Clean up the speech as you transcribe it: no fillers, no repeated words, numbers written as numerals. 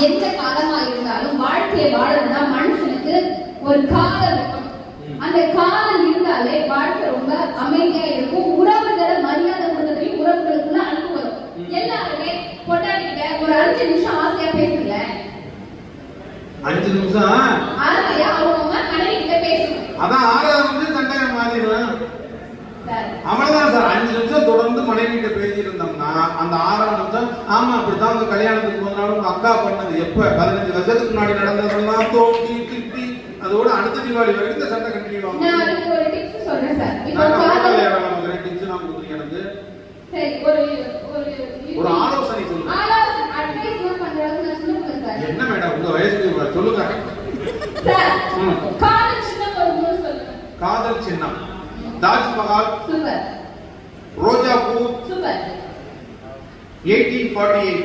எந்த காலமா இருந்தாலும் வாழ்க்கையை வாழணும்னா மனுஷனுக்கு ஒரு காலம் இருக்கும். அந்த காலம் இருந்தாலே வாழ்க்கை ரொம்ப அமைதியா இருக்கும். உறவுகளை மரியாதை கொடுத்ததையும் உறவுகளுக்குள்ள அன்பு வரும். எல்லாருமே கொண்டாடிட்ட ஒரு 5 நிமிஷம் ஆசையா பேசல, 5 நிமிஷம் ஆசையா அவங்க மனைவி கிட்ட பேசணும். அதான் 6வது நிமிஷம் சண்டை மாறிடுவேன். அவ்வளவுதான் சார். 5 நிமிஷம் தொடர்ந்து மனைவி கிட்ட பேசிட்டு இருந்தோம்னா அந்த 6வது நிமிஷம் ஆமா அப்படித்தான் உங்க கல்யாணத்துக்கு முதல் உங்க அக்கா பண்ணது எப்ப 15 வருஷத்துக்கு முன்னாடி நடந்ததெல்லாம் தோண்டி திட்டி அதோட அடுத்த தீபாவளி வரைக்கும் இந்த சண்டை கண்டினியூ ஆகும். நான் அதுக்கு ஒரு டிப்ஸ் சொல்றேன் சார். இப்போ டிப்ஸ் நான் கொடுக்குறீங்க எனக்கு. சரி, ஒரு ஆலோசனை சொல்லுங்க. ஆலோசனை அட்வைஸ் பண்றது நான் சொல்லுங்க சார். என்ன மேடம் உங்க வயசுக்கு சொல்லுங்க சார். காதல் சின்னம் ஒரு மூணு சொல்லுங்க. காதல் சின்னம் தாஜ்மஹால் சூப்பர். ரோஜா பூ சூப்பர். 1848